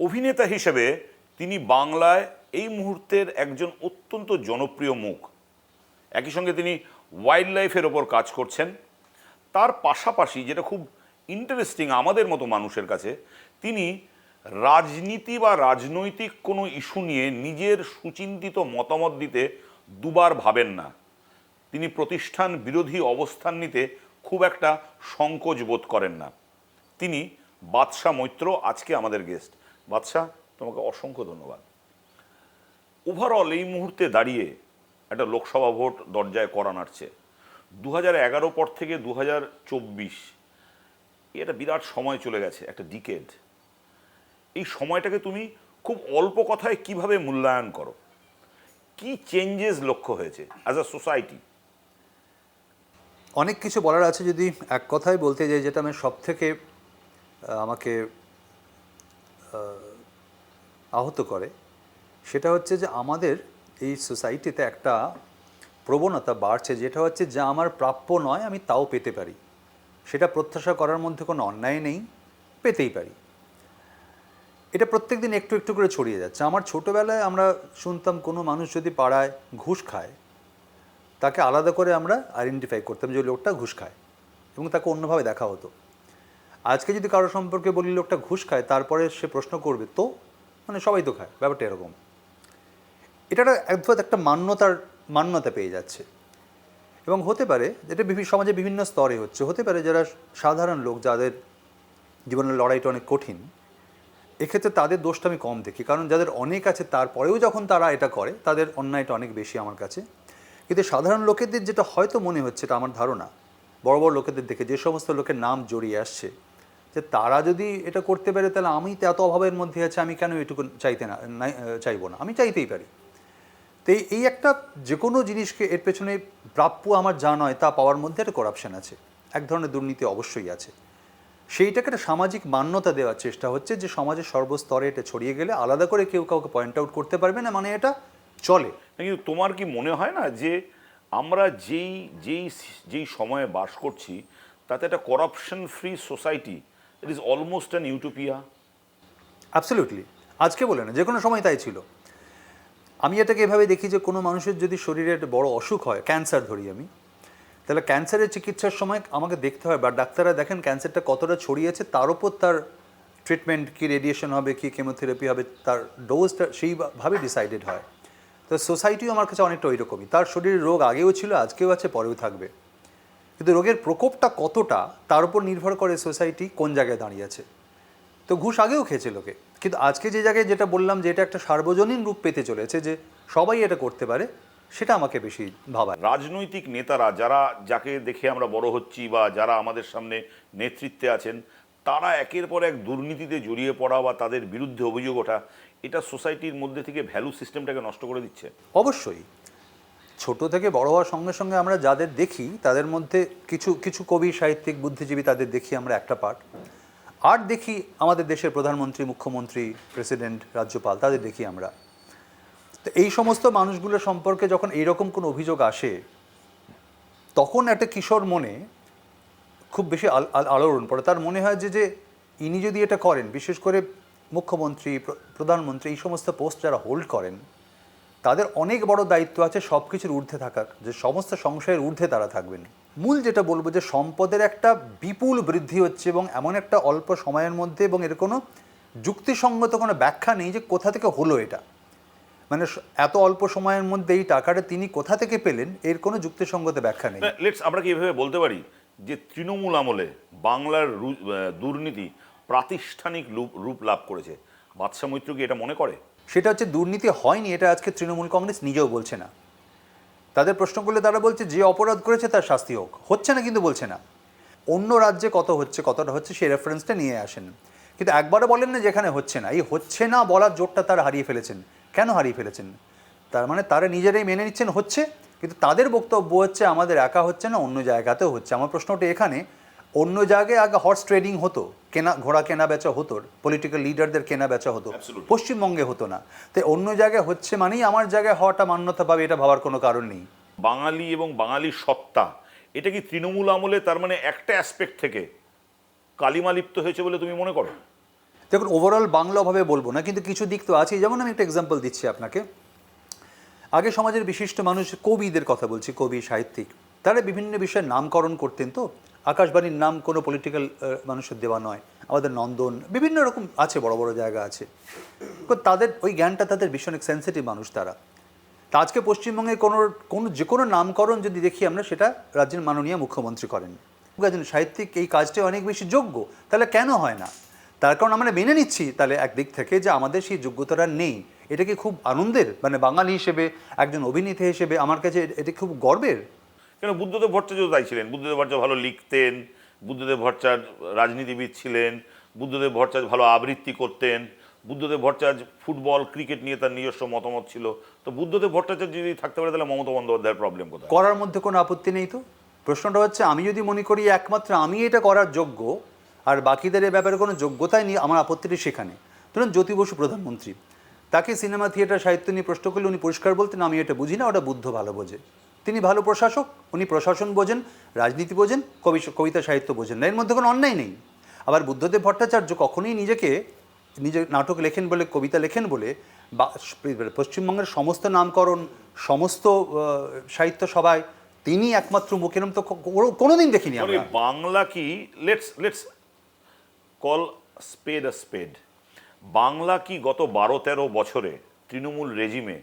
অভিনেতা হিসেবে তিনি বাংলায় এই মুহূর্তের একজন অত্যন্ত জনপ্রিয় মুখ। একই সঙ্গে তিনি ওয়াইল্ড লাইফের ওপর কাজ করছেন। তার পাশাপাশি যেটা খুব ইন্টারেস্টিং আমাদের মতো মানুষের কাছে, তিনি রাজনীতি বা রাজনৈতিক কোনো ইস্যু নিয়ে নিজের সুচিন্তিত মতামত দিতে দুবার ভাবেন না। তিনি প্রতিষ্ঠান বিরোধী অবস্থান নিতে খুব একটা সংকোচ বোধ করেন না। তিনি বাদশা মৈত্র, আজকে আমাদের গেস্ট। বাদশা, তোমাকে অসংখ্য ধন্যবাদ। ওভারঅল এই মুহূর্তে দাঁড়িয়ে একটা লোকসভা ভোট দরজায় কড়া নাড়ছে। 2011 পর থেকে 2024 এটা বিরাট সময় চলে গেছে, একটা ডিকেড। এই সময়টাকে তুমি খুব অল্প কথায় কিভাবে মূল্যায়ন করো? কি চেঞ্জেস লক্ষ্য হয়েছে অ্যাজ আ সোসাইটি? অনেক কিছু বলার আছে। যদি এক কথাই বলতে যাই, যেটা আমি সব থেকে আমাকে আহত করে, সেটা হচ্ছে যে আমাদের এই সোসাইটিতে একটা প্রবণতা বাড়ছে, যেটা হচ্ছে যা আমার প্রাপ্য নয় আমি তাও পেতে পারি। সেটা প্রত্যাশা করার মধ্যে কোনো অন্যায় নেই, পেতেই পারি। এটা প্রত্যেক দিন একটু একটু করে ছড়িয়ে যাচ্ছে। আমার ছোটোবেলায় আমরা শুনতাম কোনো মানুষ যদি পাড়ায় ঘুষ খায়, তাকে আলাদা করে আমরা আইডেন্টিফাই করতাম যে লোকটা ঘুষ খায়, এবং তাকে অন্যভাবে দেখা হতো। আজকে যদি কারো সম্পর্কে বলি লোকটা ঘুষ খায়, তারপরে সে প্রশ্ন করবে তো মানে সবাই তো খায়, ব্যাপারটা এরকম। এটা একটা মান্যতা পেয়ে যাচ্ছে। এবং হতে পারে এটা সমাজে বিভিন্ন স্তরে হচ্ছে। হতে পারে যারা সাধারণ লোক, যাদের জীবনের লড়াইটা অনেক কঠিন, এক্ষেত্রে তাদের দোষটা আমি কম দেখি, কারণ যাদের অনেক আছে তারপরেও যখন তারা এটা করে, তাদের অন্যায়টা অনেক বেশি আমার কাছে। কিন্তু সাধারণ লোকেদের যেটা হয়তো মনে হচ্ছে, এটা আমার ধারণা, বড় বড় লোকেদের দেখে যে সমস্ত লোকের নাম জড়িয়ে আসছে, যে তারা যদি এটা করতে পারে, তাহলে আমি তো এত অভাবের মধ্যে আছে, আমি কেন এটুকু চাইবো না, আমি চাইতেই পারি। তো এই একটা যে কোনো জিনিসকে এর পেছনে প্রাপ্য আমার যা নয় তা পাওয়ার মধ্যে একটা করাপশন আছে, এক ধরনের দুর্নীতি অবশ্যই আছে। সেইটাকে একটা সামাজিক মান্যতা দেওয়ার চেষ্টা হচ্ছে, যে সমাজের সর্বস্তরে এটা ছড়িয়ে গেলে আলাদা করে কেউ কাউকে পয়েন্ট আউট করতে পারবে না, মানে এটা চলে। কিন্তু তোমার কি মনে হয় না যে আমরা যেই যেই যেই সময়ে বাস করছি, তাতে একটা corruption free society, it is almost an utopia? Absolutely. আজকে বলে না, যে কোনো সময় তাই ছিল। আমি এটাকে এভাবে দেখি যে কোনো মানুষের যদি শরীরে একটা বড় অসুখ হয়, ক্যান্সার ধরি আমি, তাহলে ক্যান্সারের চিকিৎসার সময় আমাকে দেখতে হয়, বা ডাক্তাররা দেখেন ক্যান্সারটা কতটা ছড়িয়েছে, তার উপর তার ট্রিটমেন্ট কি, রেডিয়েশন হবে কি, কেমোথেরাপি হবে, তার ডোজটা সেইভাবে ডিসাইডেড হয়। তো সোসাইটিও আমার কাছে অনেকটা ওই রকমই। তার শরীরে রোগ আগেও ছিল, আজকেও আছে, পরেও থাকবে। কিন্তু রোগের প্রকোপটা কতটা, তার উপর নির্ভর করে সোসাইটি কোন জায়গায় দাঁড়িয়ে আছে। তো ঘুষ আগেও খেয়েছে লোকে, কিন্তু আজকে যে জায়গায় যেটা বললাম, যে এটা একটা সার্বজনীন রূপ পেতে চলেছে, যে সবাই এটা করতে পারে, সেটা আমাকে বেশি ভাবায়। রাজনৈতিক নেতারা যাকে দেখে আমরা বড় হচ্ছি, বা যারা আমাদের সামনে নেতৃত্বে আছেন, তারা একের পর এক দুর্নীতিতে জড়িয়ে পড়া বা তাদের বিরুদ্ধে অভিযোগ ওঠা, এটা সোসাইটির মধ্যে থেকে ভ্যালু সিস্টেমটাকে নষ্ট করে দিচ্ছে। অবশ্যই। ছোট থেকে বড় হওয়ার সঙ্গে সঙ্গে আমরা যাদের দেখি, তাদের মধ্যে কিছু কিছু কবি, সাহিত্যিক, বুদ্ধিজীবী, তাদের দেখি আমরা একটা পার্ট। আর দেখি আমাদের দেশের প্রধানমন্ত্রী, মুখ্যমন্ত্রী, প্রেসিডেন্ট, রাজ্যপাল, তাদের দেখি আমরা। তো এই সমস্ত মানুষগুলো সম্পর্কে যখন এইরকম কোনো অভিযোগ আসে, তখন একটা কিশোর মনে খুব বেশি আলোড়ন পড়ে। তার মনে হয় যে ইনি যদি এটা করেন, বিশেষ করে মুখ্যমন্ত্রী, প্রধানমন্ত্রী, এই সমস্ত পোস্ট যারা হোল্ড করেন, তাদের অনেক বড় দায়িত্ব আছে সব কিছুর ঊর্ধ্বে থাকার, যে সমস্ত সংশয়ের ঊর্ধ্বে তারা থাকবেন। মূল যেটা বলবো, যে সম্পদের একটা বিপুল বৃদ্ধি হচ্ছে, এবং এমন একটা অল্প সময়ের মধ্যে, এবং এর কোনো যুক্তিসঙ্গত কোনো ব্যাখ্যা নেই যে কোথা থেকে হলো এটা। মানে এত অল্প সময়ের মধ্যে এই টাকাটা তিনি কোথা থেকে পেলেন, এর কোনো যুক্তিসঙ্গত ব্যাখ্যা নেই। আমরা কি এভাবে বলতে পারি যে তৃণমূল আমলে বাংলার দুর্নীতি প্রাতিষ্ঠানিক রূপ লাভ করেছে? বাদশা মৈত্র কি এটা মনে করে? সেটা হচ্ছে দুর্নীতি হয়নি, এটা আজকে তৃণমূল কংগ্রেস নিজেও বলছে না। তাদের প্রশ্ন করলে তারা বলছে যে অপরাধ করেছে তার শাস্তি হোক, হচ্ছে না কিন্তু বলছে না। অন্য রাজ্যে কতটা হচ্ছে সেই রেফারেন্সটা নিয়ে আসেন, কিন্তু একবারও বলেন না যেখানে হচ্ছে না। এই হচ্ছে না বলার জোরটা তারা হারিয়ে ফেলেছেন। কেন হারিয়ে ফেলেছেন? তার মানে তারা নিজেরাই মেনে নিচ্ছেন হচ্ছে, কিন্তু তাদের বক্তব্য হচ্ছে আমাদের একা হচ্ছে না, অন্য জায়গাতেও হচ্ছে। আমার প্রশ্নটা এখানে, অন্য জায়গায় আগে হর্স ট্রেডিং হতো, ঘোড়া কেনা বেচা হতো, পলিটিক্যাল লিডারদের কেনা বেচা হতো, পশ্চিমবঙ্গে হতো না। তাই অন্য জায়গায় হচ্ছে মানেই আমার জায়গায় হওয়াটা মান্যতা পাবে, এটা ভাবার কোনো কারণ নেই। বাঙালি এবং বাঙালির সত্তা, এটা কি তৃণমূল আমলে তার মানে একটা অ্যাসপেক্ট থেকে কালিমা লিপ্ত হয়েছে বলে তুমি মনে করো? দেখুন ওভারঅল বাংলাভাবে বলবো না, কিন্তু কিছু দিক তো আছে। যেমন আমি একটা এক্সাম্পল দিচ্ছি আপনাকে। আগে সমাজের বিশিষ্ট মানুষ, কবিদের কথা বলছি, কবি সাহিত্যিক, তারা বিভিন্ন বিষয়ে নামকরণ করতেন। তো আকাশবাণীর নাম কোনো পলিটিক্যাল মানুষের দেওয়া নয়, আমাদের নন্দন, বিভিন্ন রকম আছে, বড় বড় জায়গা আছে। তো তাদের ওই জ্ঞানটা, তাদের ভীষণ সেন্সিটিভ মানুষ তারা। তা আজকে পশ্চিমবঙ্গে যে কোনো নামকরণ যদি দেখি আমরা, সেটা রাজ্যের মাননীয় মুখ্যমন্ত্রী করেন। একজন সাহিত্যিক এই কাজটা অনেক বেশি যোগ্য, তাহলে কেন হয় না? তার কারণ আমরা মেনে নিচ্ছি তাহলে একদিক থেকে যে আমাদের সেই যোগ্যতাটা নেই। এটা কি খুব আনন্দের? মানে বাঙালি হিসেবে, একজন অভিনেতা হিসেবে আমার কাছে এটা খুব গর্বের। কেন বুদ্ধদেব ভট্টাচার্য তাই ছিলেন। বুদ্ধদেব ভট্টাচার্য ভালো লিখতেন, বুদ্ধদেব ভট্টাচার্য রাজনীতিবিদ ছিলেন, বুদ্ধদেব ভট্টাচার্য ভালো আবৃত্তি করতেন, বুদ্ধদেব ভট্টাচার্য ফুটবল ক্রিকেট নিয়ে তার নিজস্ব মতামত ছিল। তো বুদ্ধদেব ভট্টাচার্য যদি থাকতে পারে তাহলে মমতা বন্দ্যোপাধ্যায়ের প্রবলেম কোথায়? করার মধ্যে কোনো আপত্তি নেই তো। প্রশ্নটা হচ্ছে, আমি যদি মনে করি একমাত্র আমি এটা করার যোগ্য আর বাকিদের এ ব্যাপারে কোনো যোগ্যতাই নেই, আমার আপত্তিটি সেখানে। ধরুন জ্যোতি বসু প্রধানমন্ত্রী, তাকে সিনেমা থিয়েটার সাহিত্য নিয়ে প্রশ্ন করলে উনি পরিষ্কার বলতেন, আমি এটা বুঝি না, ওটা বুদ্ধ ভালো বোঝে। তিনি ভালো প্রশাসক, উনি প্রশাসন বোঝেন, রাজনীতি বোঝেন, কবিতা সাহিত্য বোঝেন না, এর মধ্যে কোনো অন্যায় নেই। আবার বুদ্ধদেব ভট্টাচার্য কখনোই নিজের নাটক লেখেন বলে, কবিতা লেখেন বলে বা পশ্চিমবঙ্গের সমস্ত নামকরণ, সমস্ত সাহিত্য সভায় তিনি একমাত্র মুখ, এরম তো কোনোদিন দেখিনি আমরা। বাংলা কি, let's call spade a spade, Bangla কি গত 12-13 বছরে তৃণমূল রেজিমে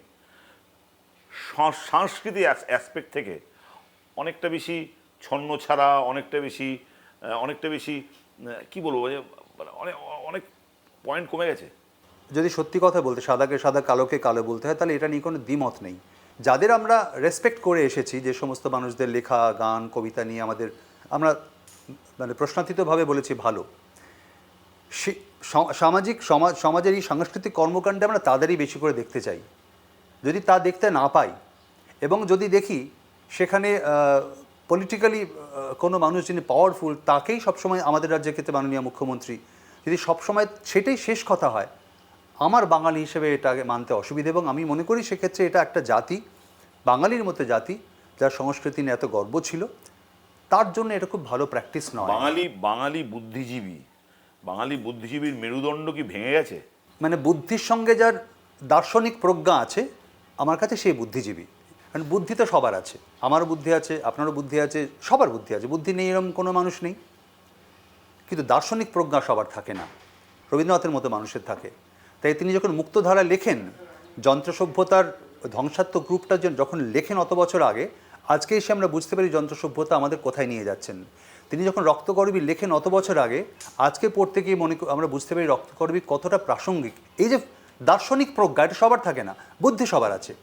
সাংস্কৃতিক অ্যাসপেক্ট থেকে অনেকটা বেশি ছন্ন ছাড়া, অনেকটা বেশি কি বলবো, অনেক অনেক পয়েন্ট কমে গেছে? যদি সত্যি কথা বলতে, সাদাকে সাদা কালোকে কালো বলতে হয়, তাহলে এটা নিয়ে কোনো দ্বিমত নেই। যাদের আমরা রেসপেক্ট করে এসেছি, যে সমস্ত মানুষদের লেখা গান কবিতা নিয়ে আমরা মানে প্রশ্নাতীতভাবে বলেছি ভালো, সমাজের এই সাংস্কৃতিক কর্মকাণ্ডে আমরা তাদেরই বেশি করে দেখতে চাই। যদি তা দেখতে না পাই, এবং যদি দেখি সেখানে পলিটিক্যালি কোনো মানুষ যিনি পাওয়ারফুল, তাকেই সবসময় আমাদের রাজ্যের ক্ষেত্রে মাননীয় মুখ্যমন্ত্রী, যদি সবসময় সেটাই শেষ কথা হয়, আমার বাঙালি হিসেবে এটাকে মানতে অসুবিধা। এবং আমি মনে করি সেক্ষেত্রে এটা একটা জাতি, বাঙালির মতো জাতি, যার সংস্কৃতি নিয়ে এত গর্ব ছিল, তার জন্য এটা খুব ভালো প্র্যাকটিস নয়। বাঙালি বুদ্ধিজীবীর মেরুদণ্ড কি ভেঙে গেছে? মানে বুদ্ধির সঙ্গে যার দার্শনিক প্রজ্ঞা আছে, আমার কাছে সেই বুদ্ধিজীবী। কারণ বুদ্ধি তো সবার আছে, আমারও বুদ্ধি আছে, আপনারও বুদ্ধি আছে, সবার বুদ্ধি আছে, বুদ্ধি নেই এরকম কোনো মানুষ নেই। কিন্তু দার্শনিক প্রজ্ঞা সবার থাকে না, রবীন্দ্রনাথের মতো মানুষের থাকে। তাই তিনি যখন মুক্তধারা লেখেন, যন্ত্র সভ্যতার ধ্বংসাত্মক গ্রুপটা যখন লেখেন অত বছর আগে, আজকে এসে আমরা বুঝতে পারি যন্ত্র সভ্যতা আমাদের কোথায় নিয়ে যাচ্ছেন। তিনি যখন রক্তকরবী লেখেন অত বছর আগে, আজকে পড়তে গিয়ে আমরা বুঝতে পারি রক্তকরবী কতটা প্রাসঙ্গিক। এই যে দার্শনিক প্রজ্ঞা, এটা সবার থাকে না, বুদ্ধি সবার আছে।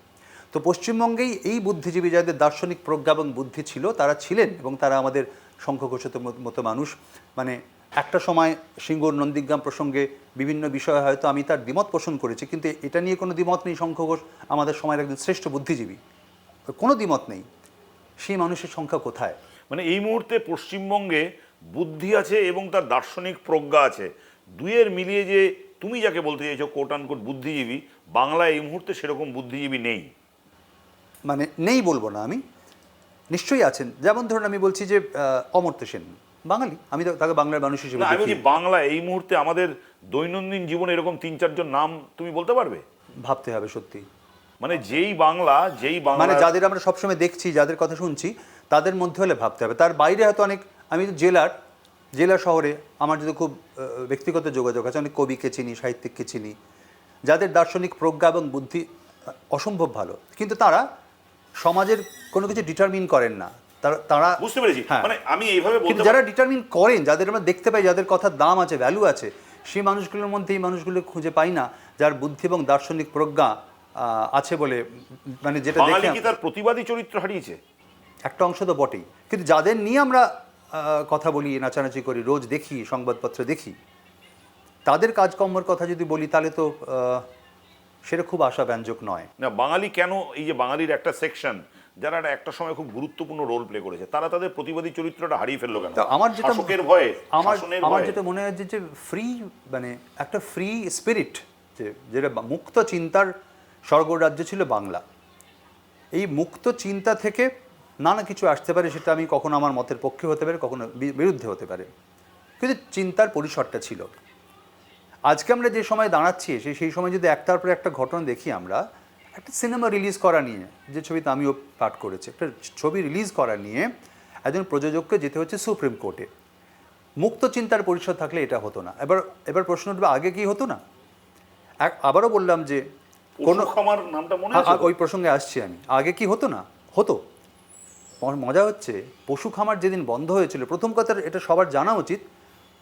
তো পশ্চিমবঙ্গেই এই বুদ্ধিজীবী যাদের দার্শনিক প্রজ্ঞা এবং বুদ্ধি ছিল, তারা ছিলেন, এবং তারা আমাদের শঙ্খ ঘোষের মতো মানুষ। মানে একটা সময় সিঙ্গুর নন্দীগ্রাম প্রসঙ্গে বিভিন্ন বিষয়ে হয়তো আমি তার দ্বিমত পোষণ করেছি, কিন্তু এটা নিয়ে কোনো দ্বিমত নেই, শঙ্খ ঘোষ আমাদের সময়ের একজন শ্রেষ্ঠ বুদ্ধিজীবী, কোনো দ্বিমত নেই। সেই মানুষের সংখ্যা কোথায়? মানে এই মুহূর্তে পশ্চিমবঙ্গে বুদ্ধি আছে এবং তার দার্শনিক প্রজ্ঞা আছে, দুইয়ের মিলিয়ে যে তুমি যাকে বলতে চাইছো কোট আনকোট বুদ্ধিজীবী, বাংলায় এই মুহূর্তে সেরকম বুদ্ধিজীবী নেই। মানে নেই বলবো না আমি, নিশ্চয়ই আছেন। যেমন ধরুন আমি বলছি যে অমর্ত্য সেন বাঙালি, আমি তাকে বাংলার মানুষ হিসেবে আমি বলছি বাংলা এই মুহূর্তে আমাদের দৈনন্দিন জীবনে এরকম 3-4 জন নাম তুমি বলতে পারবে? ভাবতে হবে সত্যি। মানে যেই বাংলা মানে যাদের আমরা সবসময় দেখছি, যাদের কথা শুনছি, তাদের মধ্যে হলে ভাবতে হবে। তার বাইরে হয়তো অনেক, আমি তো জেলা শহরে আমার যদি খুব ব্যক্তিগত যোগাযোগ আছে, অনেক কবিকে চিনি, সাহিত্যিককে চিনি, যাদের দার্শনিক প্রজ্ঞা এবং বুদ্ধি অসম্ভব ভালো, কিন্তু তারা সমাজের কোনো কিছু ডিটারমিন করেন না। তারা বুঝতে পেরেছি। মানে আমি এইভাবে বলতে, যারা ডিটারমিন করেন, যাদের আমরা দেখতে পাই, যাদের কথার দাম আছে, ভ্যালু আছে, সেই মানুষগুলোর মধ্যে এই মানুষগুলো খুঁজে পাই না যার বুদ্ধি এবং দার্শনিক প্রজ্ঞা আছে বলে। মানে যেটা বাঙালি কি তার প্রতিবাদী চরিত্র হারিয়েছে? একটা অংশ তো বটেই, কিন্তু যাদের নিয়ে আমরা কথা বলি, নাচানাচি করি, রোজ দেখি, সংবাদপত্র দেখি, তাদের কাজকর্মের কথা যদি বলি, তাহলে তো সেটা খুব আশাব্যঞ্জক নয়। না, বাঙালি কেন, এই যে বাঙালির একটা সেকশন যারা একটা সময় খুব গুরুত্বপূর্ণ রোল প্লে করেছে, তারা তাদের প্রতিবাদী চরিত্রটা হারিয়ে ফেললো কেন? শাসকের ভয়ে, আমার যেটা মনে হয় যে ফ্রি, মানে একটা ফ্রি স্পিরিট, যেটা মুক্ত চিন্তার স্বর্গরাজ্য ছিল বাংলা। এই মুক্ত চিন্তা থেকে নানা কিছু আসতে পারে, সেটা আমি কখনো আমার মতের পক্ষে হতে পারে, কখনো বিরুদ্ধে হতে পারে, কিন্তু চিন্তার পরিসরটা ছিল। আজকে আমরা যে সময় দাঁড়াচ্ছি সেই সময় যদি একটার পর একটা ঘটনা দেখি আমরা, একটা সিনেমা রিলিজ করা নিয়ে, যে ছবিতে আমিও পাঠ করেছি, একটা ছবি রিলিজ করা নিয়ে একজন প্রযোজককে যেতে হচ্ছে সুপ্রিম কোর্টে। মুক্ত চিন্তার পরিষদ থাকলে এটা হতো না। এবার প্রশ্ন উঠবে, আগে কি হতো না? আবারও বললাম যে কোনো খামার নামটা মনে আছে? ওই প্রসঙ্গে আসছি আমি। আগে কি হতো না? হতো। মজা হচ্ছে, পশু খামার যেদিন বন্ধ হয়েছিল, প্রথম কথা এটা সবার জানা উচিত,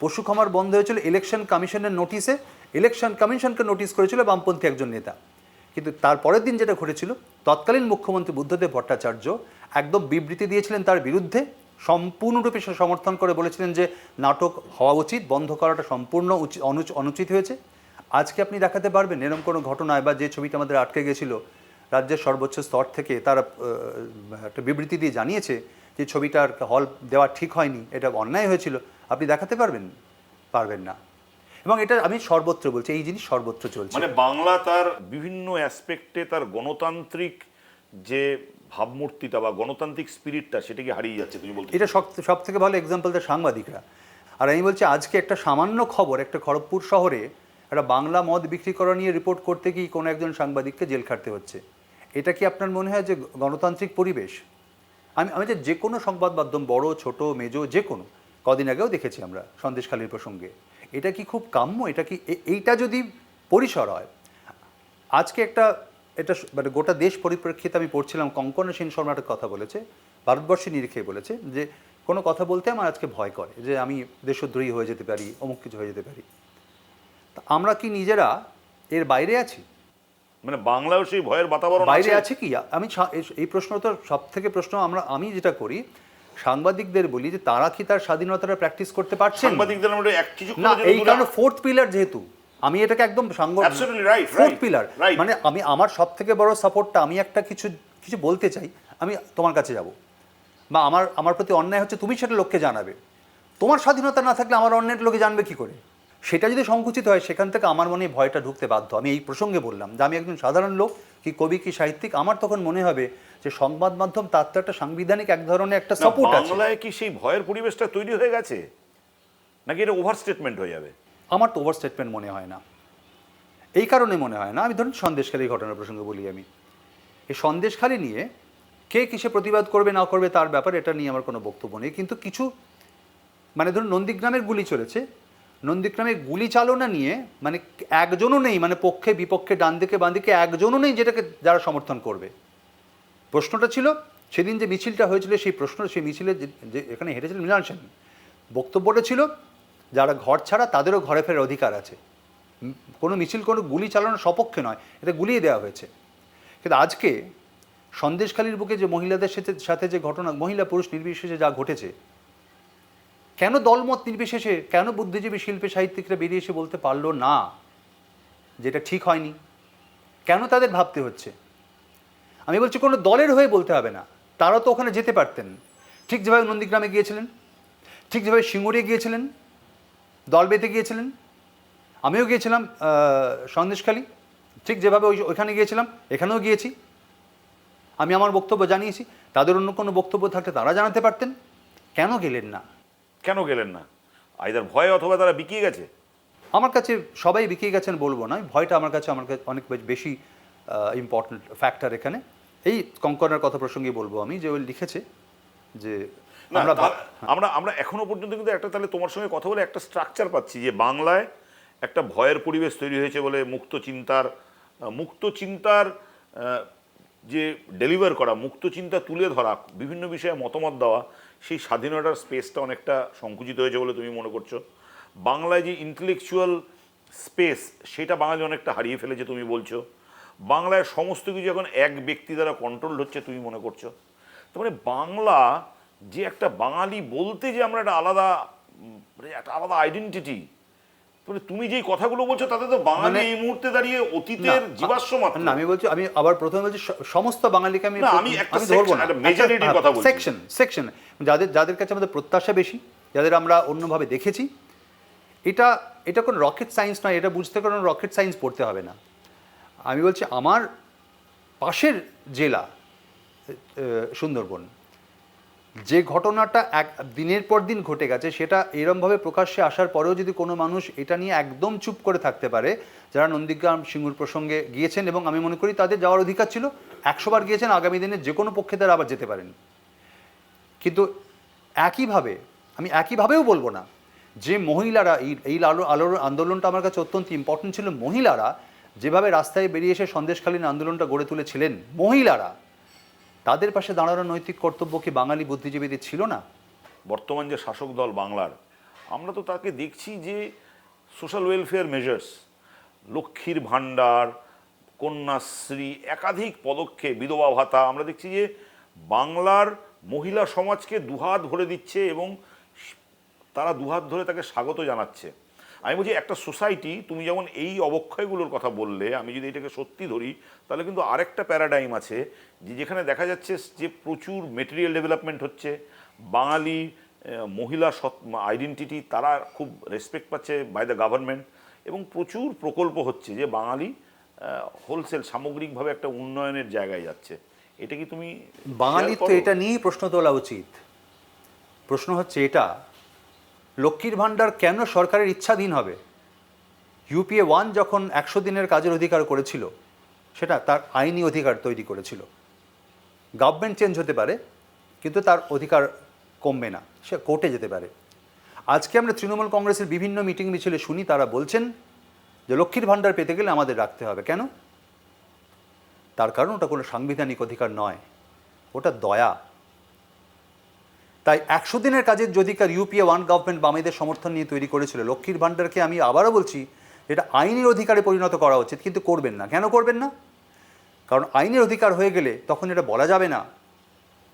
পশু খামার বন্ধ হয়েছিল ইলেকশন কমিশনের নোটিশে। ইলেকশন কমিশনকে নোটিশ করেছিল বামপন্থী একজন নেতা। কিন্তু তারপরের দিন যেটা ঘটেছিল, তৎকালীন মুখ্যমন্ত্রী বুদ্ধদেব ভট্টাচার্য একদম বিবৃতি দিয়েছিলেন তার বিরুদ্ধে, সম্পূর্ণরূপে সে সমর্থন করে বলেছিলেন যে নাটক হওয়া উচিত, বন্ধ করাটা সম্পূর্ণ অনুচিত হয়েছে। আজকে আপনি দেখাতে পারবেন এরকম কোনো ঘটনায়, বা যে ছবিটা আমাদের আটকে গেছিল, রাজ্যের সর্বোচ্চ স্তর থেকে তারা একটা বিবৃতি দিয়ে জানিয়েছে যে ছবিটার হল দেওয়া ঠিক হয়নি, এটা অন্যায় হয়েছিল, আপনি দেখাতে পারবেন? পারবেন না। এবং এটা আমি সর্বত্র বলছি, এই জিনিস সর্বত্র চলছে। মানে বাংলা তার বিভিন্ন অ্যাসপেক্টে তার গণতান্ত্রিক যে ভাবমূর্তিটা বা গণতান্ত্রিক স্পিরিটটা, সেটাকে হারিয়ে যাচ্ছে তুমি বলতে? এটা সব থেকে ভালো এক্সাম্পল তার সাংবাদিকরা। আর আমি বলছি, আজকে একটা সামান্য খবর, একটা খড়গপুর শহরে একটা বাংলা মদ বিক্রি করা নিয়ে রিপোর্ট করতে গিয়ে কোনো একজন সাংবাদিককে জেল খাটতে হচ্ছে। এটা কি আপনার মনে হয় যে গণতান্ত্রিক পরিবেশ? আমি যে কোনো সংবাদ মাধ্যম, বড় ছোট মেজো যে কোনো, কদিন আগেও দেখেছি আমরা সন্দেশখালির প্রসঙ্গে, এটা কি খুব কাম্য? এটা কি এইটা যদি পরিসর হয়? আজকে এটা মানে গোটা দেশ পরিপ্রেক্ষিতে আমি পড়ছিলাম, কঙ্কনা সেন শর্মা একটা কথা বলেছে, ভারতবর্ষের নিরিখে বলেছে যে কোনো কথা বলতে আমার আজকে ভয় করে, যে আমি দেশদ্রোহী হয়ে যেতে পারি, অমুক কিছু হয়ে যেতে পারি। তা আমরা কি নিজেরা এর বাইরে আছি? মানে বাংলাও সেই ভয়ের বাতাবরণ বাইরে আছে কি? এই প্রশ্ন তো সব থেকে প্রশ্ন আমি যেটা করি, সাংবাদিকদের বলি যে তারা কি তার স্বাধীনতাটা প্র্যাকটিস করতে পারছেন? সাংবাদিকদের আমরা কিছু না, এই কারণে ফোর্থ পিলার, যেহেতু আমি এটাকে একদম ফোর্থ পিলার, মানে আমার সব থেকে বড় সাপোর্টটা, আমি একটা কিছু বলতে চাই, আমি তোমার কাছে যাব, বা আমার প্রতি অন্যায় হচ্ছে, তুমি সেটা লোককে জানাবে। তোমার স্বাধীনতা না থাকলে আমার অন্যের লোকে জানবে কি করে? সেটা যদি সংকুচিত হয়, সেখান থেকে আমার মনে ভয়টা ঢুকতে বাধ্য। আমি এই প্রসঙ্গে বললাম যে আমি একজন সাধারণ লোক, কি কবি, কি সাহিত্যিক, আমার তখন মনে হবে যে সংবাদ মাধ্যম তার তো একটা সাংবিধানিক এক ধরনের একটা সাপোর্ট আছে। বাংলায় কি সেই ভয়ের পরিবেশটা তৈরি হয়ে গেছে, নাকি এটা ওভার স্টেটমেন্ট হয়ে যাবে? আমার তো ওভার স্টেটমেন্ট মনে হয় না। এই কারণে মনে হয় না, আমি ধরুন সন্দেশখালী ঘটনার প্রসঙ্গে বলি, আমি এই সন্দেশখালী নিয়ে কে কিসে প্রতিবাদ করবে না করবে তার ব্যাপারে, এটা নিয়ে আমার কোনো বক্তব্য নেই। কিন্তু কিছু, মানে ধরুন নন্দীগ্রামের গুলি চলেছে, নন্দীগ্রামের গুলি চালনা নিয়ে মানে একজনও নেই, মানে পক্ষে বিপক্ষে, ডান দিকে বাঁ দিকে একজনও নেই যেটাকে যারা সমর্থন করবে। প্রশ্নটা ছিল সেদিন যে মিছিলটা হয়েছিল, সেই মিছিলে যে এখানে হেঁটেছিলেন মৃণাল সেন, বক্তব্যটা ছিল যারা ঘর ছাড়া তাদেরও ঘরে ফেরার অধিকার আছে। কোনো মিছিল কোনো গুলি চালানোর সপক্ষে নয়, এটা গুলিয়ে দেওয়া হয়েছে। কিন্তু আজকে সন্দেশখালীর বুকে যে মহিলাদের সাথে যে ঘটনা, মহিলা পুরুষ নির্বিশেষে যা ঘটেছে, কেন দলমত নির্বিশেষে, কেন বুদ্ধিজীবী শিল্পী সাহিত্যিকরা বেরিয়ে এসে বলতে পারলো না যেটা ঠিক হয়নি? কেন তাদের ভাবতে হচ্ছে? আমি বলছি কোনো দলের হয়ে বলতে হবে না, তারা তো ওখানে যেতে পারতেন, ঠিক যেভাবে নন্দীগ্রামে গিয়েছিলেন, ঠিক যেভাবে সিঙ্গুরে গিয়েছিলেন, দল বেঁধে গিয়েছিলেন। আমিও গিয়েছিলাম সন্দেশখালী, ঠিক যেভাবে ওইখানে গিয়েছিলাম এখানেও গিয়েছি, আমি আমার বক্তব্য জানিয়েছি। তাদের অন্য কোনো বক্তব্য থাকলে তারা জানাতে পারতেন, কেন গেলেন না? কেন গেলেন না? আইদার ভয়ে অথবা তারা বিকিয়ে গেছে। আমার কাছে সবাই বিকিয়ে গেছেন বলবো না, ভয়টা আমার কাছে অনেক বেশি ইম্পর্টেন্ট ফ্যাক্টর এখানে। এই কঙ্কনার কথা প্রসঙ্গে বলবো আমি, যে ওই লিখেছে যে আমরা এখনো পর্যন্ত কিন্তু একটা, তাহলে তোমার সঙ্গে কথা বলে একটা স্ট্রাকচার পাচ্ছি যে বাংলায় একটা ভয়ের পরিবেশ তৈরি হয়েছে বলে মুক্ত চিন্তার যে ডেলিভার করা, মুক্ত চিন্তা তুলে ধরা, বিভিন্ন বিষয়ে মতামত দেওয়া, সেই স্বাধীনতার স্পেসটা অনেকটা সংকুচিত হয়েছে বলে তুমি মনে করছো। বাংলায় যে ইন্টেলেকচুয়াল স্পেস, সেটা বাঙালি অনেকটা হারিয়ে ফেলেছে তুমি বলছো। বাংলায় সমস্ত কিছু এখন এক ব্যক্তি দ্বারা কন্ট্রোল হচ্ছে তুমি মনে করছো। তার মানে বাংলা যে একটা বাঙালি বলতে যে আমরা একটা আলাদা আইডেন্টিটি, তুমি যেই কথাগুলো বলছো তাতে তো বাঙালি এই মুহূর্তে দাঁড়িয়ে অতীতের জীবাশ্ম মাত্র। না, আমি বলছি, আমি আবার প্রথমে বলছি সমস্ত বাঙালিকে আমি ধরবো না, মেজরিটির কথা বলছি। সেকশন যাদের কাছে আমাদের প্রত্যাশা বেশি, যাদের আমরা অন্যভাবে দেখেছি, এটা কোনো রকেট সায়েন্স নয়, এটা বুঝতে কোনো রকেট সায়েন্স পড়তে হবে না। আমি বলছি আমার পাশের জেলা সুন্দরবন, যে ঘটনাটা এক দিনের পর দিন ঘটে গেছে সেটা এরমভাবে প্রকাশ্যে আসার পরেও যদি কোনো মানুষ এটা নিয়ে একদম চুপ করে থাকতে পারে, যারা নন্দীগ্রাম সিঙ্গুর প্রসঙ্গে গিয়েছেন এবং আমি মনে করি তাদের যাওয়ার অধিকার ছিল, 100 বার গিয়েছেন, আগামী দিনে যে কোনো পক্ষে তারা আবার যেতে পারেন। কিন্তু একইভাবে আমি একইভাবেও বলবো না যে মহিলারা এই আলোর আন্দোলনটা আমার কাছে অত্যন্ত ইম্পর্টেন্ট ছিল। মহিলারা যেভাবে রাস্তায় বেরিয়ে এসে সন্দেশখালীন আন্দোলনটা গড়ে তুলেছিলেন, মহিলারা তাদের পাশে দাঁড়ানোর নৈতিক কর্তব্য কি বাঙালি বুদ্ধিজীবীদের ছিল না? বর্তমান যে শাসক দল বাংলার, আমরা তো তাকে দেখছি যে সোশ্যাল ওয়েলফেয়ার মেজার্স, লক্ষ্মীর ভাণ্ডার, কন্যাশ্রী, একাধিক পদক্ষেপ, বিধবা ভাতা, আমরা দেখছি যে বাংলার মহিলা সমাজকে দুহাত ভরে দিচ্ছে এবং তারা দুহাত ধরে তাকে স্বাগত জানাচ্ছে। আমি বলছি একটা সোসাইটি, তুমি যেমন এই অবক্ষয়গুলোর কথা বললে, আমি যদি এটাকে সত্যি ধরি তাহলে কিন্তু আরেকটা প্যারাডাইম আছে যে যেখানে দেখা যাচ্ছে যে প্রচুর মেটেরিয়াল ডেভেলপমেন্ট হচ্ছে, বাঙালি মহিলা আইডেন্টিটি তারা খুব রেসপেক্ট পাচ্ছে বাই দ্য গভর্নমেন্ট, এবং প্রচুর প্রকল্প হচ্ছে যে বাঙালি হোলসেল সামগ্রিকভাবে একটা উন্নয়নের জায়গায় যাচ্ছে। এটা কি তুমি বাঙালির তো এটা নিয়েই প্রশ্ন তোলা উচিত। প্রশ্ন হচ্ছে এটা, লক্ষ্মীর ভাণ্ডার কেন সরকারের ইচ্ছাধীন হবে? ইউপিএ 1 যখন 100 দিনের কাজের অধিকার করেছিল, সেটা তার আইনি অধিকার তৈরি করেছিল। গভর্নমেন্ট চেঞ্জ হতে পারে কিন্তু তার অধিকার কমবে না, সে কোর্টে যেতে পারে। আজকে আমরা তৃণমূল কংগ্রেসের বিভিন্ন মিটিং মিছিলে শুনি তারা বলছেন যে লক্ষ্মীর ভাণ্ডার পেতে গেলে আমাদের রাখতে হবে। কেন? তার কারণ ওটা কোনো সাংবিধানিক অধিকার নয়, ওটা দয়া। তাই 100 দিনের কাজের যে অধিকার ইউপিএ 1 গভর্নমেন্ট বামেদের সমর্থন নিয়ে তৈরি করেছিল, লক্ষ্মীর ভাণ্ডারকে আমি আবারও বলছি এটা আইনের অধিকারে পরিণত করা উচিত, কিন্তু করবেন না। কেন করবেন না? কারণ আইনের অধিকার হয়ে গেলে তখন এটা বলা যাবে না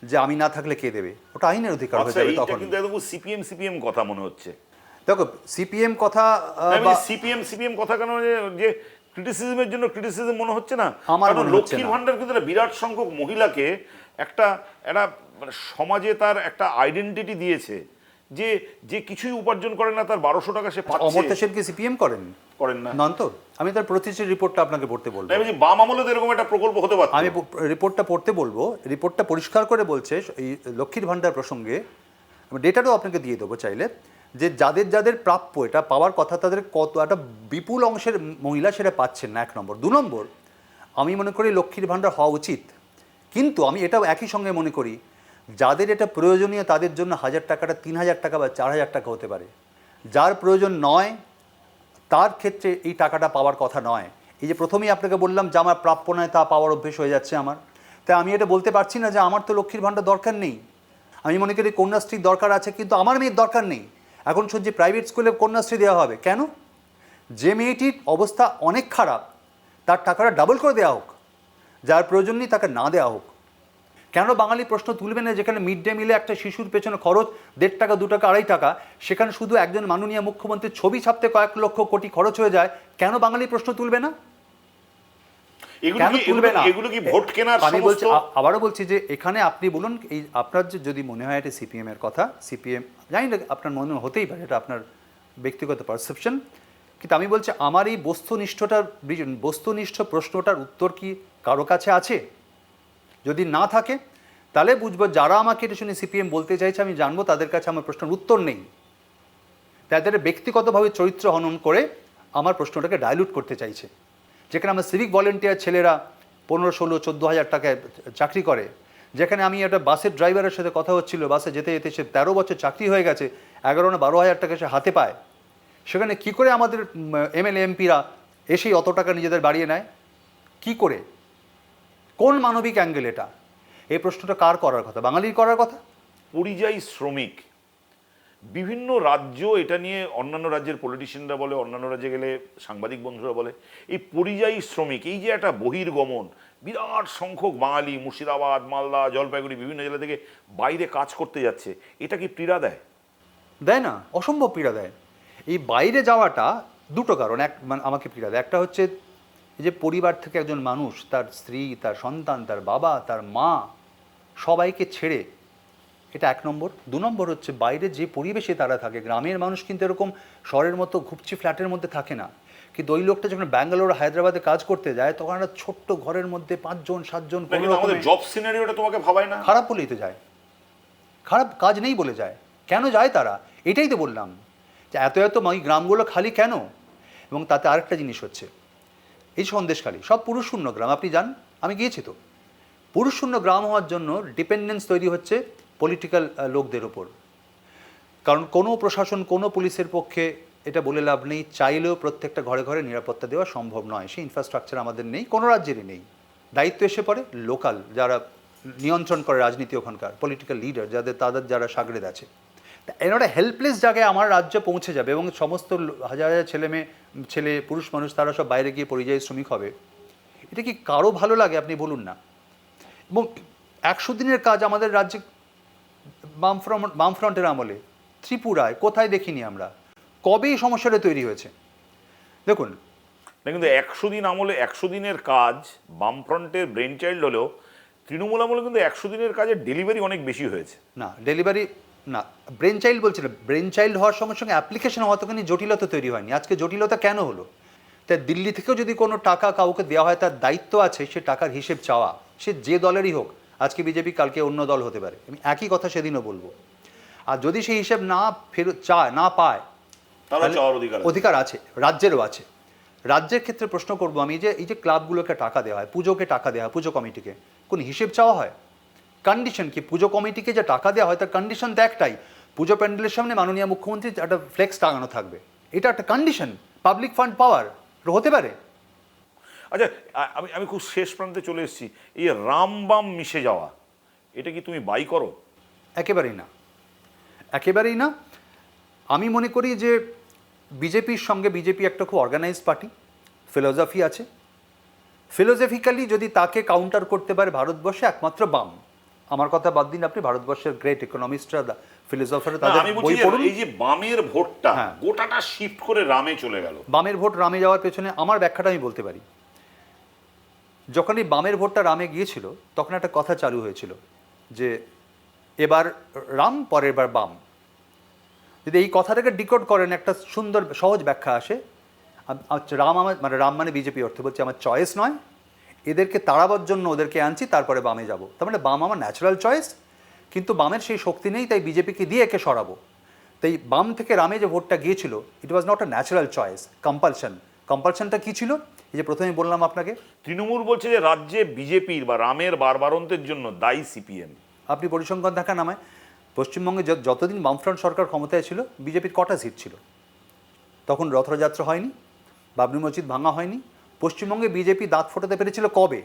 যে আমি না থাকলে কে দেবে, ওটা আইনের অধিকার হয়ে যাবে তখন। কিন্তু একদম সিপিএম কথা মনে হচ্ছে। দেখো সিপিএম কথা, সিপিএম কথা কেন যে ক্রিটিসিজমের জন্য ক্রিটিসিজম মনে হচ্ছে না? আমার কারণ মনে হচ্ছে লক্ষ্মীর না। ভাণ্ডার কিন্তু একটা বিরাট সংখ্যক মহিলাকে একটা একটা মানে সমাজে তার একটা আইডেন্টিটি দিয়েছে, যে যে কিছুই উপার্জন করে না তার 1200 টাকা সে পাচ্ছে। অমর্ত্য সেন কি সিপিএম করেন না? নন তো। আমি তার প্রতিষ্ঠার রিপোর্টটা আপনাকে পড়তে বলবো। আমি বলছি বাম আমলে তো এরকম একটা প্রকল্প হতে পারত। আমি রিপোর্টটা পড়তে বলবো। রিপোর্টটা পরিষ্কার করে বলছে এই লক্ষ্মীর ভাণ্ডার প্রসঙ্গে, আমি ডেটাটাও আপনাকে দিয়ে দেবো চাইলে, যে যাদের যাদের প্রাপ্য এটা পাওয়ার কথা তাদের কত একটা বিপুল অংশের মহিলা সেটা পাচ্ছেন না, 1 নম্বর। 2 নম্বর, আমি মনে করি লক্ষ্মীর ভাণ্ডার হওয়া উচিত, কিন্তু আমি এটাও একই সঙ্গে মনে করি যাদের এটা প্রয়োজনীয় তাদের জন্য 1000 টাকাটা 3000 টাকা বা 4000 টাকা হতে পারে। যার প্রয়োজন নয় তার ক্ষেত্রে এই টাকাটা পাওয়ার কথা নয়। এই যে প্রথমেই আপনাকে বললাম যে আমার প্রাপ্য নয় তা পাওয়ার অভ্যেস হয়ে যাচ্ছে আমার, তাই আমি এটা বলতে পারছি না যে আমার তো লক্ষ্মীর ভাণ্ডার দরকার নেই। আমি মনে করি কন্যাশ্রীর দরকার আছে, কিন্তু আমার মেয়ের দরকার নেই। এখন শুনছি প্রাইভেট স্কুলে কন্যাশ্রী দেওয়া হবে। কেন? যে মেয়েটির অবস্থা অনেক খারাপ তার টাকাটা ডাবল করে দেওয়া হোক, যার প্রয়োজন নেই তাকে না দেওয়া হোক। কেন বাঙালি প্রশ্ন তুলবে না যেখানে মিড ডে মিলে একটা শিশুর পেছনে খরচ 1.5 টাকা 2 টাকা 2.5 টাকা, সেখানে শুধু একজন মাননীয় মুখ্যমন্ত্রীর ছবি ছাপতে কয়েক লক্ষ কোটি খরচ হয়ে যায়? কেন বাঙালি প্রশ্ন তুলবে না? এগুলো কি ভোট কেনার? আমি বলছি, আবারও বলছি যে এখানে আপনি বলুন, এই আপনার যদি মনে হয় এটা সিপিএম এর কথা, সিপিএম জানি না, আপনার মনে হতেই পারে, এটা আপনার ব্যক্তিগত পারসেপশন, কিন্তু আমি বলছি আমার এই বস্তুনিষ্ঠ প্রশ্নটার উত্তর কি কারো কাছে আছে? যদি না থাকে তাহলে বুঝবো যারা আমাকে এটা শুনে সিপিএম বলতে চাইছে আমি জানবো তাদের কাছে আমার প্রশ্নের উত্তর নেই। তাদের ব্যক্তিগতভাবে চরিত্র হনন করে আমার প্রশ্নটাকে ডাইলুট করতে চাইছে। যেখানে আমার সিভিক ভলেন্টিয়ার ছেলেরা 15, 16, 14 হাজার টাকায় চাকরি করে, যেখানে আমি একটা বাসের ড্রাইভারের সাথে কথা হচ্ছিল, বাসে যেতে যেতে সে 13 বছর চাকরি হয়ে গেছে, 11 না 12 হাজার টাকা সে হাতে পায়, সেখানে কি করে আমাদের এমএলএ এমপিরা এসেই অত টাকা নিজেদের বাড়িয়ে নেয়? কি করে? কোন মানবিক অ্যাঙ্গেল এটা? এই প্রশ্নটা কার করার কথা? বাঙালির করার কথা? পরিযায়ী শ্রমিক, বিভিন্ন রাজ্য এটা নিয়ে, অন্যান্য রাজ্যের পলিটিশিয়ানরা বলে, অন্যান্য রাজ্যে গেলে সাংবাদিক বন্ধুরা বলে, এই পরিযায়ী শ্রমিক, এই যে একটা বহির্গমন, বিরাট সংখ্যক বাঙালি মুর্শিদাবাদ, মালদা, জলপাইগুড়ি বিভিন্ন জেলা থেকে বাইরে কাজ করতে যাচ্ছে, এটা কি পীড়া দেয়? দেয় না, অসম্ভব পীড়া দেয়। এই বাইরে যাওয়াটা দুটো কারণ, মানে আমাকে পীড়া দেয়। একটা হচ্ছে এই যে পরিবার থেকে একজন মানুষ তার স্ত্রী, তার সন্তান, তার বাবা, তার মা সবাইকে ছেড়ে, এটা 1 নম্বর। 2 নম্বর হচ্ছে বাইরে যে পরিবেশে তারা থাকে, গ্রামের মানুষ কিন্তু এরকম শহরের মতো ঘুপচি ফ্ল্যাটের মধ্যে থাকে না, কিন্তু ওই লোকটা যখন ব্যাঙ্গালোর হায়দ্রাবাদে কাজ করতে যায় তখন একটা ছোট্ট ঘরের মধ্যে 5 জন 7 জন, জব সিনারিওটা তোমাকে ভাবায় না? খারাপ বলেই তো যায়। খারাপ কাজ নেই বলে যায়। কেন যায় তারা? এটাই তো বললাম যে এত এত ওই গ্রামগুলো খালি কেন। এবং তাতে আরেকটা জিনিস হচ্ছে, এই সন্দেশখালী সব পুরুষশূন্য গ্রাম, আপনি যান, আমি গিয়েছি তো। পুরুষশূন্য গ্রাম হওয়ার জন্য ডিপেন্ডেন্স তৈরি হচ্ছে পলিটিক্যাল লোকদের ওপর। কারণ কোনো প্রশাসন, কোনো পুলিশের পক্ষে এটা বলে লাভ নেই, চাইলেও প্রত্যেকটা ঘরে ঘরে নিরাপত্তা দেওয়া সম্ভব নয়। সেই ইনফ্রাস্ট্রাকচার আমাদের নেই, কোনো রাজ্যেরই নেই। দায়িত্ব এসে পড়ে লোকাল যারা নিয়ন্ত্রণ করে রাজনীতি, ওখানকার পলিটিক্যাল লিডার তাদের যারা সাগরেদ আছে। এনারা হেল্পলেস জায়গায় আমার রাজ্য পৌঁছে যাবে এবং সমস্ত হাজার হাজার ছেলে পুরুষ মানুষ তারা সব বাইরে গিয়ে পরিযায়ী শ্রমিক হবে। এটা কি কারো ভালো লাগে? আপনি বলুন না। এবং 100 দিনের কাজ আমাদের রাজ্যে বামফ্রন্টের আমলে ত্রিপুরায় কোথায় দেখিনি আমরা। কবে এই সমস্যাটা তৈরি হয়েছে দেখুন না, কিন্তু 100 দিন আমলে 100 দিনের কাজ বামফ্রন্টের ব্রেন চাইল্ড হলেও তৃণমূল আমলে কিন্তু 100 দিনের কাজের ডেলিভারি অনেক বেশি হয়েছে। না, ডেলিভারি না, ব্রেন চাইল্ড বলছি না। ব্রেন চাইল্ড হওয়ার সঙ্গে সঙ্গে অ্যাপ্লিকেশন হওয়াতখানি জটিলতা তৈরি হয়নি। আজকে জটিলতা কেন হলো? তাই দিল্লি থেকেও যদি কোনো টাকা কাউকে দেওয়া হয়, তার দায়িত্ব আছে সে টাকার হিসেব চাওয়া, সে যে দলেরই হোক। আজকে বিজেপি, কালকে অন্য দল হতে পারে, আমি একই কথা সেদিনও বলবো। আর যদি সেই হিসেব না ফেরত চায়, না পায়, অধিকার আছে, রাজ্যেরও আছে। রাজ্যের ক্ষেত্রে প্রশ্ন করবো আমি, যে এই যে ক্লাবগুলোকে টাকা দেওয়া হয়, পুজোকে টাকা দেওয়া হয়, পুজো কমিটিকে, কোন হিসেব চাওয়া হয়? কন্ডিশন কি? পুজো কমিটিকে যে টাকা দেওয়া হয় তার কন্ডিশন তো একটাই, পুজো প্যান্ডেলের সামনে মাননীয় মুখ্যমন্ত্রী একটা ফ্লেক্স টাঙানো থাকবে। এটা একটা কন্ডিশন। পাবলিক ফান্ড পাওয়ার হতে পারে। আচ্ছা, আমি খুব শেষ প্রান্তে চলে এসেছি। এই রাম বাম মিশে যাওয়া, এটা কি তুমি বাই করো? একেবারেই না, একেবারেই না। আমি মনে করি যে বিজেপির সঙ্গে, বিজেপি একটা খুব অর্গানাইজড পার্টি, ফিলোসফি আছে। ফিলোসফিক্যালি যদি তাকে কাউন্টার করতে পারে ভারতবর্ষে একমাত্র বাম। আমার কথা বাদ দিন, আপনি ভারতবর্ষের গ্রেট ইকোনমিস্টরা, ফিলোসফাররা, তাদের বই পড়ুন। এই যে বামের ভোটটা গোটাটা শিফট করে রামে চলে গেল, বামের ভোট রামে যাওয়ার পেছনে আমার ব্যাখ্যাটা আমি বলতে পারি। যখন এই বামের ভোটটা রামে গিয়েছিল, তখন একটা কথা চালু হয়েছিল যে এবার রাম, পরের বার বাম। যদি এই কথাটাকে ডিকোড করেন, একটা সুন্দর সহজ ব্যাখ্যা আসে। রাম রাম মানে বিজেপি অর্থে বলছে আমার চয়েস নয়, এদেরকে তাড়াবার জন্য ওদেরকে আনছি, তারপরে বামে যাব। তার মানে বাম আমার ন্যাচারাল চয়েস, কিন্তু বামের সেই শক্তি নেই, তাই বিজেপিকে দিয়ে একে সরাবো। তাই বাম থেকে রামে যে ভোটটা গিয়েছিল, it was not a natural choice, compulsion. কম্পালশনটা কী ছিল? এই যে প্রথমে বললাম আপনাকে, তৃণমূল বলছে যে রাজ্যে বিজেপির বা রামের বারবারন্তের জন্য দায়ী সিপিএম। আপনি পরিসংখ্যান দেখান আমায়, পশ্চিমবঙ্গে যতদিন বামফ্রন্ট সরকার ক্ষমতায় ছিল, বিজেপির কটা সিট ছিল? তখন রথযাত্রা হয়নি, বাবরি মসজিদ ভাঙা হয়নি। পশ্চিমবঙ্গে বিজেপি দাঁত ফোটাতে পেরেছিল কবে?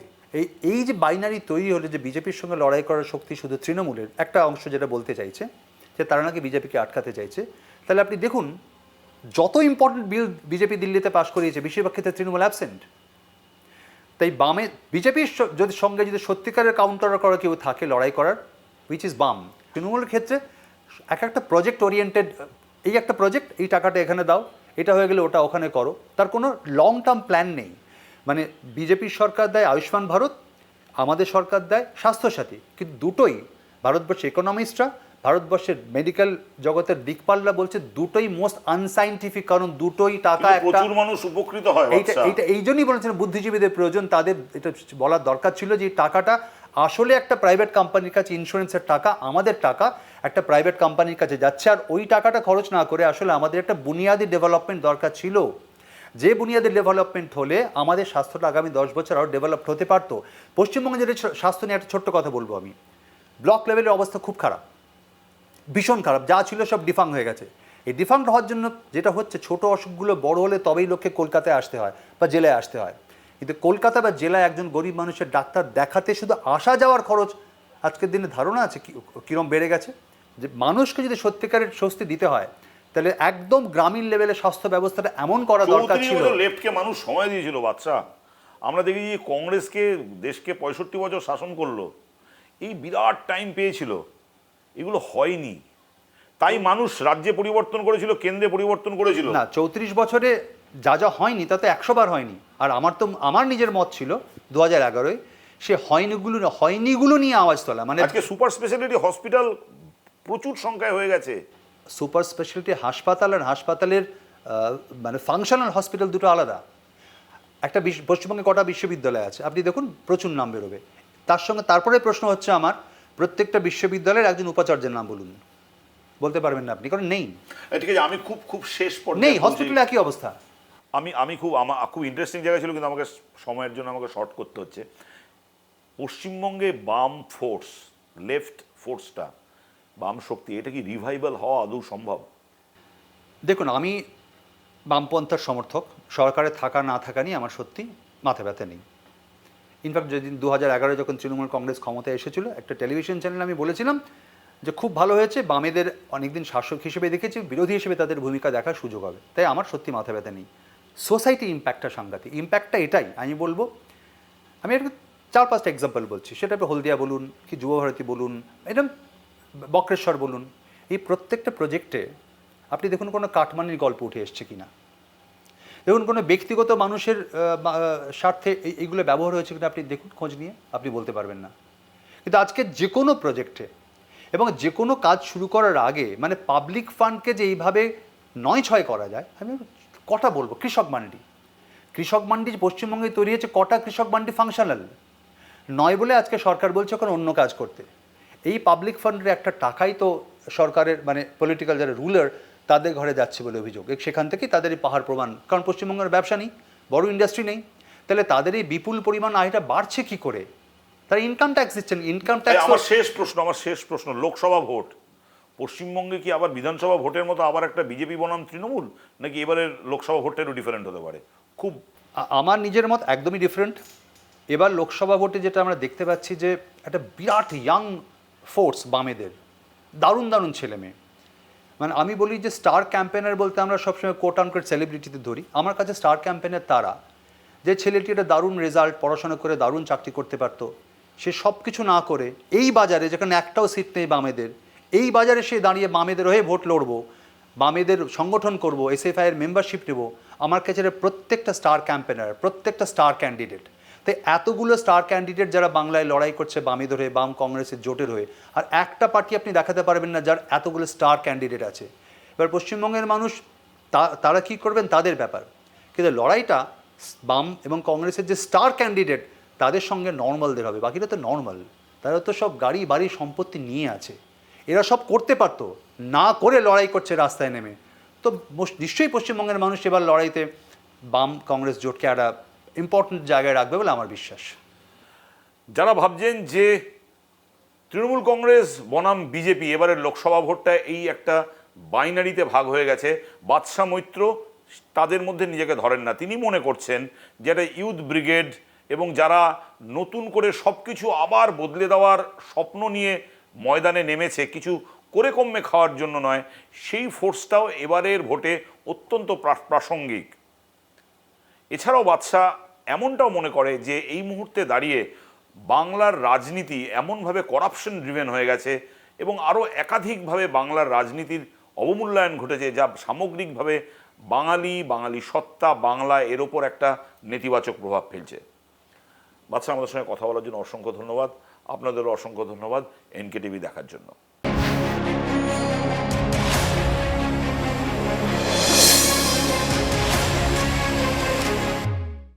এই যে বাইনারি তৈরি হলো যে বিজেপির সঙ্গে লড়াই করার শক্তি শুধু তৃণমূলের একটা অংশ, যেটা বলতে চাইছে যে তারা নাকি বিজেপিকে আটকাতে চাইছে। তাহলে আপনি দেখুন, যত ইম্পর্টেন্ট বিল বিজেপি দিল্লিতে পাশ করিয়েছে, বেশিরভাগ ক্ষেত্রে তৃণমূল অ্যাবসেন্ট। তাই বামে বিজেপির সঙ্গে যদি সত্যিকারের কাউন্টার করা কেউ থাকে লড়াই করার, উইচ ইজ বাম। তৃণমূলের ক্ষেত্রে একটা প্রজেক্ট ওরিয়েন্টেড, এই একটা প্রজেক্ট, এই টাকাটা এখানে দাও, এটা হয়ে গেলে ওটা ওখানে করো, তার কোনো লং টার্ম প্ল্যান নেই। মানে বিজেপির সরকার দেয় আয়ুষ্মান ভারত, আমাদের সরকার দেয় স্বাস্থ্যসাথী, কিন্তু দুটোই ভারতবর্ষের ইকোনমিস্টরা, ভারতবর্ষের মেডিকেল জগতের দিকপালরা বলছে দুটোই মোস্ট আনসাইন্টিফিক। কারণ দুটোই টাকা প্রচুর মানুষ উপকৃত হয়। এইটা এই জন্যই বলেছেন বুদ্ধিজীবীদের প্রয়োজন, তাদের এটা বলার দরকার ছিল যে টাকাটা আসলে একটা প্রাইভেট কোম্পানির কাছে, ইন্স্যুরেন্সের টাকা, আমাদের টাকা একটা প্রাইভেট কোম্পানির কাছে যাচ্ছে, আর ওই টাকাটা খরচ না করে আসলে আমাদের একটা বুনিয়াদি ডেভেলপমেন্ট দরকার ছিল। যে বুনিয়াদি ডেভেলপমেন্ট হলে আমাদের স্বাস্থ্যটা আগামী 10 বছর আরও ডেভেলপড হতে পারতো। পশ্চিমবঙ্গে যেটা স্বাস্থ্য নিয়ে একটা ছোট্ট কথা বলবো আমি, ব্লক লেভেলের অবস্থা খুব খারাপ, ভীষণ খারাপ। যা ছিল সব ডিফাং হয়ে গেছে। এই ডিফাং হওয়ার জন্য যেটা হচ্ছে, ছোট অসুখগুলো বড় হলে তবেই লোককে কলকাতায় আসতে হয় বা জেলায় আসতে হয়। কিন্তু কলকাতা বা জেলায় একজন গরিব মানুষের ডাক্তার দেখাতে শুধু আসা যাওয়ার খরচ আজকের দিনে ধারণা আছে কীরকম বেড়ে গেছে? যে মানুষকে যদি সত্যিকারের স্বস্তি দিতে হয়, তাহলে একদম গ্রামীণ লেভেলে স্বাস্থ্য ব্যবস্থাটা এমন করা দরকার ছিল। লেফটকে মানুষ সময় দিয়েছিল বাচ্চা। আমরা দেখি যে কংগ্রেসকে দেশকে 65 বছর শাসন করলো, এই বিরাট টাইম পেয়েছিল, এগুলো হয়নি। তাই মানুষ রাজ্যে পরিবর্তন করেছিল, কেন্দ্রে পরিবর্তন করেছিল। না, 34 বছরে যা যা হয়নি তা তো 100 বার হয়নি। আর আমার নিজের মত ছিল 2011-য় সে হয়নিগুলো নিয়ে আওয়াজ তোলা। মানে আজকে সুপার স্পেশালিটি হসপিটাল প্রচুর সংখ্যায় হয়ে গেছে। সুপার স্পেশালিটি হাসপাতাল আর হাসপাতালের মানে ফাংশনাল হসপিটাল দুটো আলাদা। একটা পশ্চিমবঙ্গে কটা বিশ্ববিদ্যালয় আছে আপনি দেখুন, প্রচুর নাম বেরোবে। তার সঙ্গে তারপরে প্রশ্ন হচ্ছে আমার, প্রত্যেকটা বিশ্ববিদ্যালয়ের একজন উপাচার্যের নাম বলুন, বলতে পারবেন না আপনি, কারণ নেই। ঠিক আছে, আমি খুব খুব শেষ নেই, পর্যায়ে হসপিটালে একই অবস্থা। আমি খুব ইন্টারেস্টিং জায়গা ছিল, কিন্তু আমাকে সময়ের জন্য আমাকে শর্ট করতে হচ্ছে। পশ্চিমবঙ্গে বাম ফোর্স, লেফট ফোর্সটা, বাম শক্তি, এটা কি রিভাইভাল হওয়া আদৌ সম্ভব? দেখুন, আমি বামপন্থার সমর্থক, সরকারে থাকা না থাকা নিয়ে আমার সত্যি মাথা ব্যথা নেই। ইনফ্যাক্ট যেদিন 2011 যখন তৃণমূল কংগ্রেস ক্ষমতায় এসেছিল, একটা টেলিভিশন চ্যানেলে আমি বলেছিলাম যে খুব ভালো হয়েছে, বামেদের অনেকদিন শাসক হিসেবে দেখেছি, বিরোধী হিসেবে তাদের ভূমিকা দেখার সুযোগ হবে। তাই আমার সত্যি মাথা ব্যথা নেই। সোসাইটি ইম্প্যাক্টটা সাংঘাতিক। ইম্প্যাক্টটা এটাই, আমি বলবো, আমি একটা 4-5টা এক্সাম্পল বলছি। সেটা হলদিয়া বলুন, কি যুবভারতী বলুন, এরকম বক্রেশ্বর বলুন, এই প্রত্যেকটা প্রজেক্টে আপনি দেখুন কোনো কাটমানির গল্প উঠে এসছে কিনা, দেখুন কোনো ব্যক্তিগত মানুষের স্বার্থে এইগুলো ব্যবহার হয়েছে কিনা, আপনি দেখুন, খোঁজ নিয়ে আপনি বলতে পারবেন না। কিন্তু আজকে যে কোনো প্রজেক্টে এবং যে কোনো কাজ শুরু করার আগে, মানে পাবলিক ফান্ডকে যে এইভাবে 9-6 করা যায়, আমি কটা বলবো, কৃষক মান্ডি পশ্চিমবঙ্গে তৈরি হয়েছে, কটা কৃষক মান্ডি ফাংশনাল নয় বলে আজকে সরকার বলছে ওখানে অন্য কাজ করতে। এই পাবলিক ফান্ডের একটা টাকাই তো সরকারের, মানে পলিটিক্যাল যারা রুলার, তাদের ঘরে যাচ্ছে বলে অভিযোগ। সেখান থেকেই তাদের এই পাহাড় প্রমাণ, কারণ পশ্চিমবঙ্গের ব্যবসা নেই, বড় ইন্ডাস্ট্রি নেই, তাহলে তাদের এই বিপুল পরিমাণ আয়টা বাড়ছে কি করে? তার ইনকাম ট্যাক্স দিচ্ছেন, ইনকাম ট্যাক্স। আমার শেষ প্রশ্ন, লোকসভা ভোট পশ্চিমবঙ্গে কি আবার বিধানসভা ভোটের মতো আবার একটা বিজেপি বনাম তৃণমূল, নাকি এবারের লোকসভা ভোটটাও ডিফারেন্ট হতে পারে? খুব আমার নিজের মত একদমই ডিফারেন্ট। এবার লোকসভা ভোটে যেটা আমরা দেখতে পাচ্ছি যে একটা বিরাট ইয়াং ফোর্স বামেদের, দারুণ দারুণ ছেলে মেয়ে। মানে আমি বলি যে স্টার ক্যাম্পেনার বলতে আমরা সবসময় কোট আনকোট সেলিব্রিটিতে ধরি, আমার কাছে স্টার ক্যাম্পেনার তারা, যে ছেলেটি একটা দারুণ রেজাল্ট, পড়াশোনা করে দারুণ চাকরি করতে পারতো, সে সব কিছু না করে এই বাজারে যেখানে একটাও সিট নেই বামেদের, এই বাজারে সে দাঁড়িয়ে বামেদের হয়ে ভোট লড়বো, বামেদের সংগঠন করব, এসএফআইয়ের মেম্বারশিপ নেব। আমার কাছে প্রত্যেকটা স্টার ক্যাম্পেনার, প্রত্যেকটা স্টার ক্যান্ডিডেট। তাই এতগুলো স্টার ক্যান্ডিডেট যারা বাংলায় লড়াই করছে বামে ধরে, বাম কংগ্রেসের জোটের হয়ে, আর একটা পার্টি আপনি দেখাতে পারবেন না যার এতগুলো স্টার ক্যান্ডিডেট আছে। এবার পশ্চিমবঙ্গের মানুষ তারা কি করবেন তাদের ব্যাপার, কিন্তু লড়াইটা বাম এবং কংগ্রেসের যে স্টার ক্যান্ডিডেট তাদের সঙ্গে নর্মালদের হবে। বাকিরা তো নর্মাল, তারা তো সব গাড়ি বাড়ি সম্পত্তি নিয়ে আছে, এরা সব করতে পারতো, না করে লড়াই করছে রাস্তায় নেমে। তো নিশ্চয়ই পশ্চিমবঙ্গের মানুষ এবার লড়াইতে বাম কংগ্রেস জোটকে একটা ইম্পর্টেন্ট জায়গায় রাখবে বলে আমার বিশ্বাস। যারা ভাবছেন যে তৃণমূল কংগ্রেস বনাম বিজেপি এবারের লোকসভা ভোটটা এই একটা বাইনারিতে ভাগ হয়ে গেছে, বাদশা মৈত্র তাদের মধ্যে নিজেকে ধরেন না। তিনি মনে করছেন যে একটা ইউথ ব্রিগেড এবং যারা নতুন করে সব কিছু আবার বদলে দেওয়ার স্বপ্ন নিয়ে ময়দানে নেমেছে, কিছু করে কমে খাওয়ার জন্য নয়, সেই ফোর্সটাও এবারের ভোটে অত্যন্ত প্রাসঙ্গিক। এছাড়াও বাদশা এমনটাও মনে করে যে এই মুহূর্তে দাঁড়িয়ে বাংলার রাজনীতি এমনভাবে করাপশন ড্রিভেন হয়ে গেছে এবং আরও একাধিকভাবে বাংলার রাজনীতির অবমূল্যায়ন ঘটেছে, যা সামগ্রিকভাবে বাঙালি সত্তা, বাংলা এর ওপর একটা নেতিবাচক প্রভাব ফেলছে। বাদশা, আমাদের সঙ্গে কথা বলার জন্য অসংখ্য ধন্যবাদ। আপনাদেরও অসংখ্য ধন্যবাদ এনকে টিভি দেখার জন্য।